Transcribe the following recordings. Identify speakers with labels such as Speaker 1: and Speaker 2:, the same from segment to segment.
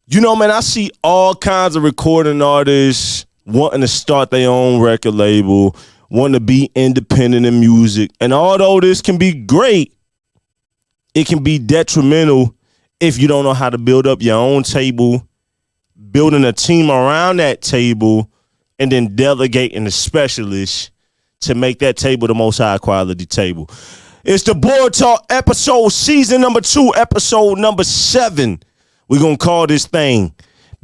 Speaker 1: You know, man, I see all kinds of recording artists wanting to start their own record label, wanting to be independent in music. And although this can be great, it can be detrimental if you don't know how to build up your own table, building a team around that table, and then delegating the specialists to make that table the most high quality table. It's the Board Talk episode, season number 2, episode number 7. We're going to call this thing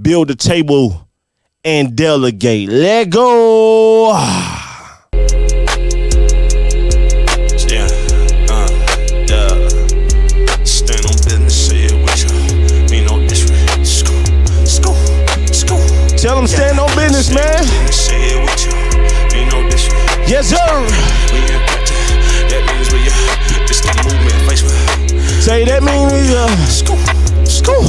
Speaker 1: Build a Table and Delegate. Let go.
Speaker 2: Stand on business, say it with you. Me no disrespect. School.
Speaker 1: Tell them stand on business, man.
Speaker 2: Say it with you. Me no disrespect.
Speaker 1: Yes, sir.
Speaker 2: We impact it. That means we this the movement face with.
Speaker 1: Say that mean we
Speaker 2: School.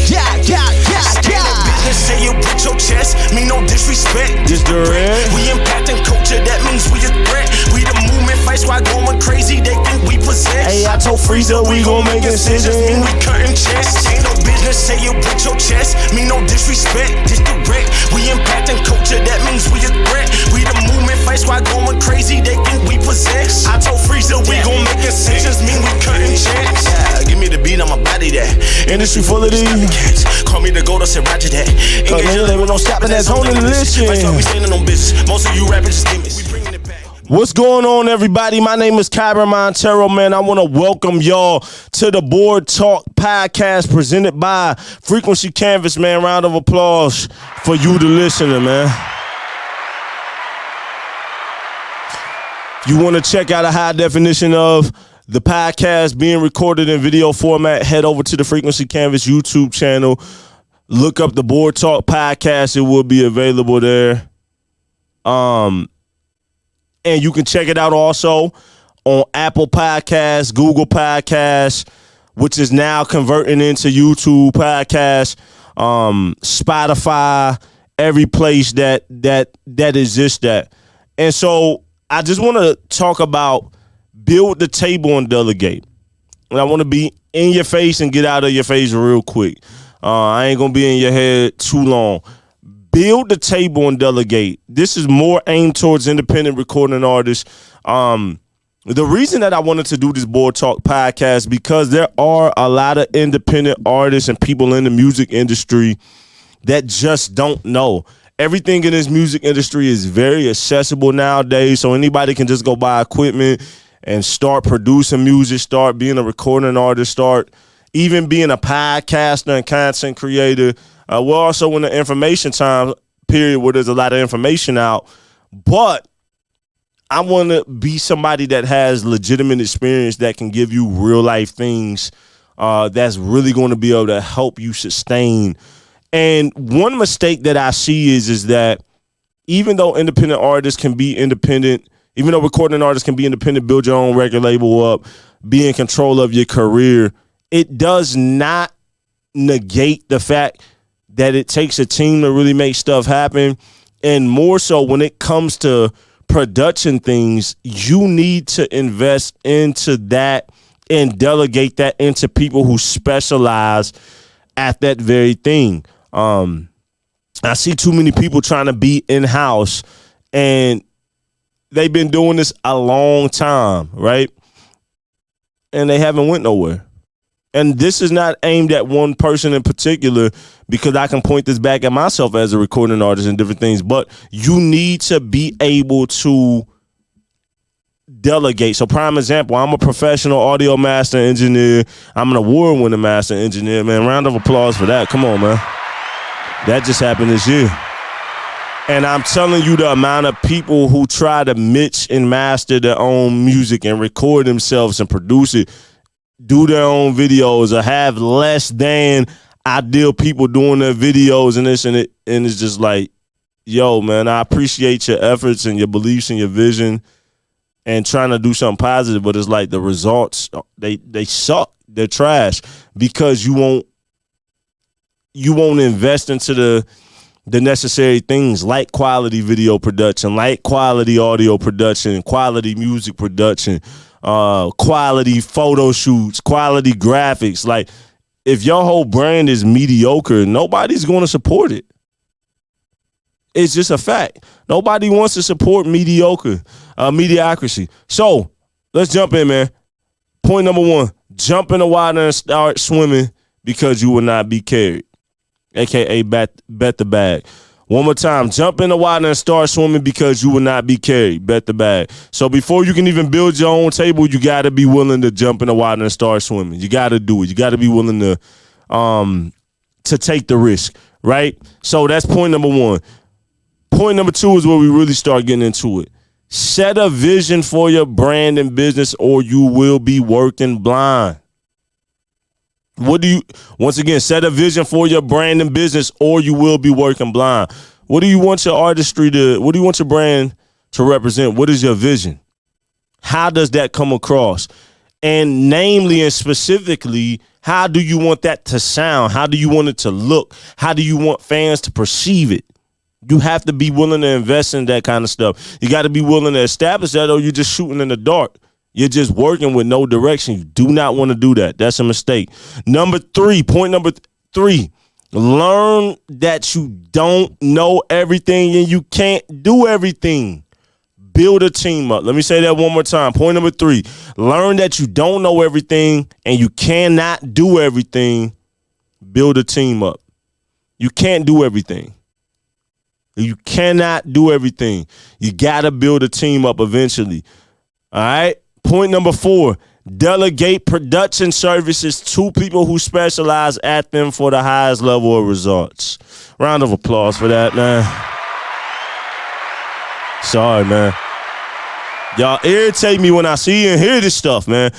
Speaker 1: Yeah.
Speaker 2: Business, say it with your chest. Me no disrespect.
Speaker 1: This the red.
Speaker 2: We impacting culture. That means we a threat. We the movement face while going crazy. They think we possess.
Speaker 1: Hey, I told Freezer we gon' make decisions.
Speaker 2: Mean we cutting checks. Ain't no business, say it with your chest. Me no disrespect, just direct. We impacting culture, that means we a threat. We the movement face while going crazy. They think we possess. I told Freezer we gon' make decisions. Mean we cutting checks. Yeah, give me the beat, I'ma body that.
Speaker 1: Industry full of these.
Speaker 2: Call me the gold, I said Roger that.
Speaker 1: Engage they don't stop in that zone and listen.
Speaker 2: That's why we standing on business. Most of you rappers just gimmicks. We bringing it back.
Speaker 1: What's going on, everybody? My name is Kyren Monteiro, man. I want to welcome y'all to the Board Talk podcast presented by Frequency Canvas, man. Round of applause for you, the listener, man. If you want to check out a high definition of the podcast being recorded in video format, head over to the Frequency Canvas YouTube channel. Look up the Board Talk podcast. It will be available there. And you can check it out also on Apple Podcasts, Google Podcasts, which is now converting into YouTube Podcasts, Spotify, every place that exists that. And so I just want to talk about build the table and delegate. And I want to be in your face and get out of your face real quick. I ain't going to be in your head too long. Build the table and delegate. This is more aimed towards independent recording artists. The reason that I wanted to do this Board Talk podcast because there are a lot of independent artists and people in the music industry that just don't know. Everything in this music industry is very accessible nowadays, so anybody can just go buy equipment and start producing music, start being a recording artist, start even being a podcaster and content creator. We're also in the information time period where there's a lot of information out, but I want to be somebody that has legitimate experience that can give you real life things that's really going to be able to help you sustain. And one mistake that I see is that even though independent artists can be independent, even though recording artists can be independent, build your own record label up, be in control of your career, it does not negate the fact that it takes a team to really make stuff happen. And more so when it comes to production things, you need to invest into that and delegate that into people who specialize at that very thing. I see too many people trying to be in-house, and they've been doing this a long time, right? And they haven't went nowhere. And this is not aimed at one person in particular because I can point this back at myself as a recording artist and different things, but you need to be able to delegate. So prime example, I'm a professional audio master engineer. I'm an award-winning master engineer, man. Round of applause for that. Come on, man. That just happened this year. And I'm telling you, the amount of people who try to mix and master their own music and record themselves and produce it, do their own videos, or have less than ideal people doing their videos and this and it, and it's just like, yo, man, I appreciate your efforts and your beliefs and your vision and trying to do something positive, but it's like the results, they suck. They're trash because you won't invest into the necessary things like quality video production, like quality audio production, quality music production, quality photo shoots, quality graphics. Like, if your whole brand is mediocre, nobody's going to support it. It's just a fact. Nobody wants to support mediocrity. So let's jump in, man. Point number 1, jump in the water and start swimming because you will not be carried, a.k.a. bet the bag. One more time, jump in the water and start swimming because you will not be carried. Bet the bag. So before you can even build your own table, you got to be willing to jump in the water and start swimming. You got to do it. You got to be willing to take the risk, right? So that's point number 1. Point number 2 is where we really start getting into it. Set a vision for your brand and business or you will be working blind. Once again, set a vision for your brand and business or you will be working blind. What do you want your what do you want your brand to represent? What is your vision? How does that come across? And namely and specifically, how do you want that to sound? How do you want it to look? How do you want fans to perceive it? You have to be willing to invest in that kind of stuff. You got to be willing to establish that or you're just shooting in the dark. You're just working with no direction. You do not want to do that. That's a mistake. Point number 3, learn that you don't know everything and you can't do everything. Build a team up. Let me say that one more time. Point number 3, learn that you don't know everything and you cannot do everything. Build a team up. You can't do everything. You cannot do everything. You got to build a team up eventually. All right. Point number 4, delegate production services to people who specialize at them for the highest level of results. Round of applause for that, man. Sorry, man. Y'all irritate me when I see and hear this stuff, man.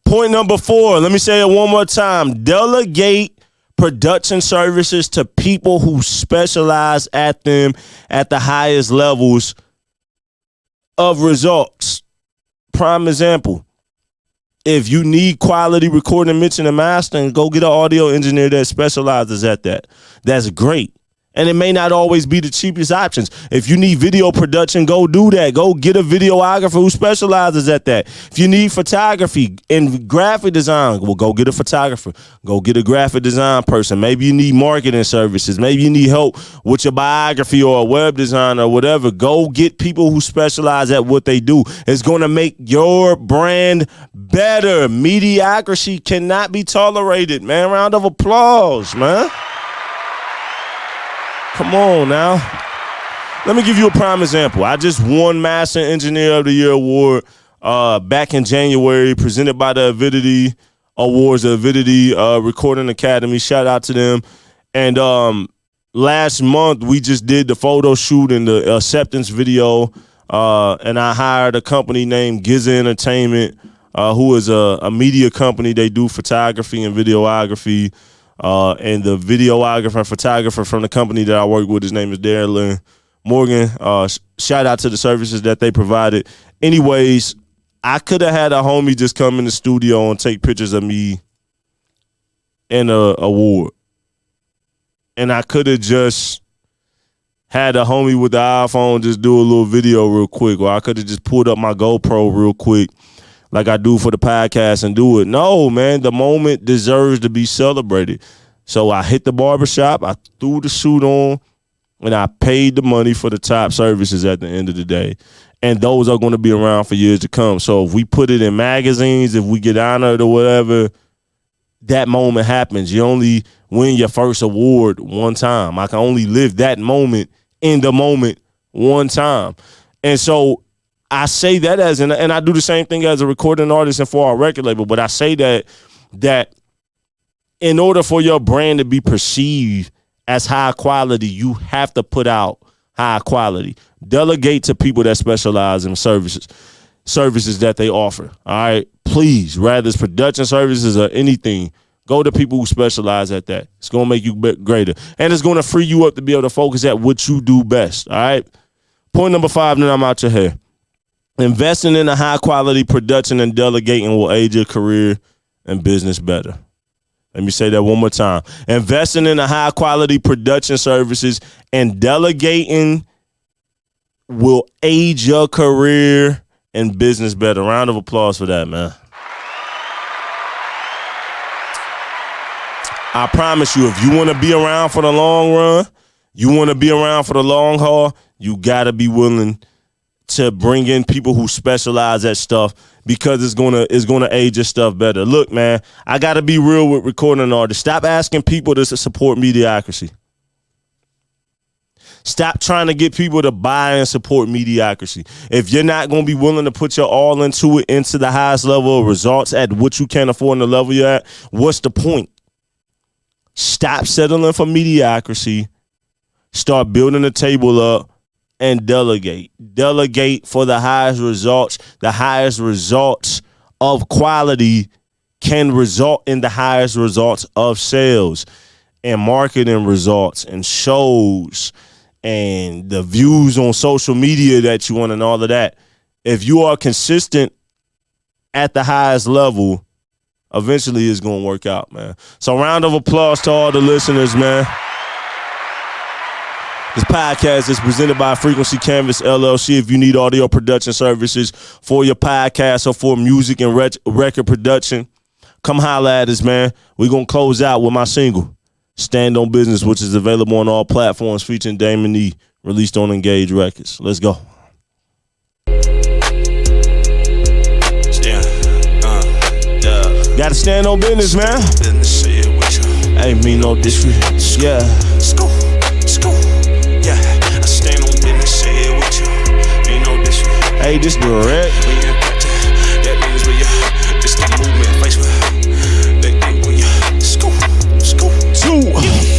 Speaker 1: Point number 4, let me say it one more time. Delegate production services to people who specialize at them at the highest levels of results. Prime example, if you need quality recording, mixing, and mastering, go get an audio engineer that specializes at that. That's great. And it may not always be the cheapest options. If you need video production, go do that. Go get a videographer who specializes at that. If you need photography and graphic design, well, go get a photographer. Go get a graphic design person. Maybe you need marketing services. Maybe you need help with your biography or a web design or whatever. Go get people who specialize at what they do. It's going to make your brand better. Mediocrity cannot be tolerated, man. Round of applause, man. Come on now. Let me give you a prime example. I just won Master Engineer of the Year award back in January, presented by the Avidity Awards, the Avidity Recording Academy. Shout out to them. And last month, we just did the photo shoot and the acceptance video, and I hired a company named Giza Entertainment, who is a media company. They do photography and videography. And the videographer and photographer from the company that I work with, his name is Darren Morgan. Shout out to the services that they provided. Anyways, I could have had a homie just come in the studio and take pictures of me in a award. And I could have just had a homie with the iPhone just do a little video real quick. Or I could have just pulled up my GoPro real quick like I do for the podcast and do it. No, man, the moment deserves to be celebrated. So I hit the barbershop, I threw the suit on, and I paid the money for the top services at the end of the day. And those are going to be around for years to come. So if we put it in magazines, if we get honored or whatever, that moment happens. You only win your first award one time. I can only live that moment in the moment one time. And so I say that and I do the same thing as a recording artist and for our record label, but I say that in order for your brand to be perceived as high quality, you have to put out high quality. Delegate to people that specialize in services that they offer. All right, please, whether it's production services or anything, go to people who specialize at that. It's going to make you greater, and it's going to free you up to be able to focus at what you do best. All right. Point number 5, then I'm out your hair. Investing in a high-quality production and delegating will aid your career and business better. Let me say that one more time. Investing in a high-quality production services and delegating will aid your career and business better. Round of applause for that, man. I promise you, if you want to be around for the long run, you want to be around for the long haul, you got to be willing to bring in people who specialize at stuff because it's gonna age your stuff better. Look, man, I got to be real with recording artists. Stop asking people to support mediocrity. Stop trying to get people to buy and support mediocrity. If you're not going to be willing to put your all into it, into the highest level of results at what you can afford and the level you're at, what's the point? Stop settling for mediocrity. Start building the table up and delegate. Delegate for the highest results. The highest results of quality can result in the highest results of sales and marketing results and shows and the views on social media that you want and all of that. If you are consistent at the highest level, eventually it's going to work out, man. So round of applause to all the listeners, man. This podcast is presented by Frequency Canvas LLC. If you need audio production services for your podcast or for music and record production, come holla at us, man. We're going to close out with my single, Stand on Business, which is available on all platforms, featuring Damon E, released on Engage Records. Let's go. Gotta stand on business, man. Ain't mean no disrespect. Yeah.
Speaker 2: School. Yeah, I stand on business, say it with you. Ain't no disrespect.
Speaker 1: Hey, this direct.
Speaker 2: We impacted. That means we this the movement face with. They think we school.
Speaker 1: 2,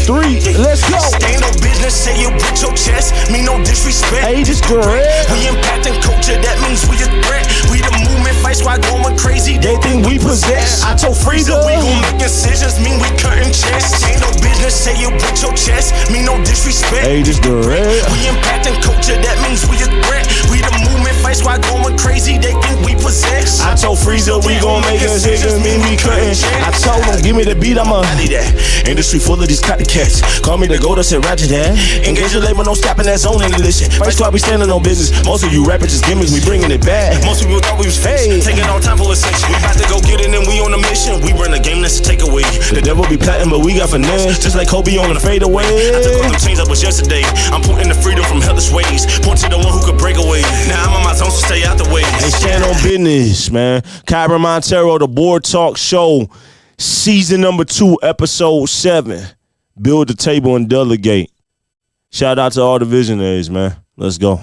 Speaker 1: 3, let's go.
Speaker 2: Stand on business, say it with your chest. Mean no disrespect.
Speaker 1: Hey, this direct.
Speaker 2: We impacting culture, that means we a threat. We the movement fight squad going crazy.
Speaker 1: They think we possess.
Speaker 2: I told Freezer we gon' make decisions, mean we cutting checks. Ain't no business, say it with your chest. Mean no disrespect.
Speaker 1: Hey, this direct.
Speaker 2: We impacting culture, that means we a threat. We the movement fight squad going crazy. They think we possess.
Speaker 1: I told Freezer we gon' make decisions, mean we cutting. I told him, give me the beat, I'ma.
Speaker 2: I need that. Industry full of these copycats. Call me the goat, I said Roger that. Engage the label, no stopping that zone and listen. Fight squad, we standing on business. Most of you rappers just gimmicks, we bringing it back. Most people thought we was fake. Taking all time for a section. We about to go get it and we on a mission. We run a game that's a takeaway.
Speaker 1: The devil be plotting, but we got finesse. Just like Kobe on the fadeaway.
Speaker 2: I took all the chains that was yesterday. I'm putting the freedom from hellish ways. Point to the one who could break away. Now I'm on my zone, so stay out the way.
Speaker 1: Hey, stand on business, man. Kyren Monteiro, the Board Talk Show, season number 2, episode 7. Build the table and delegate. Shout out to all the visionaries, man. Let's go.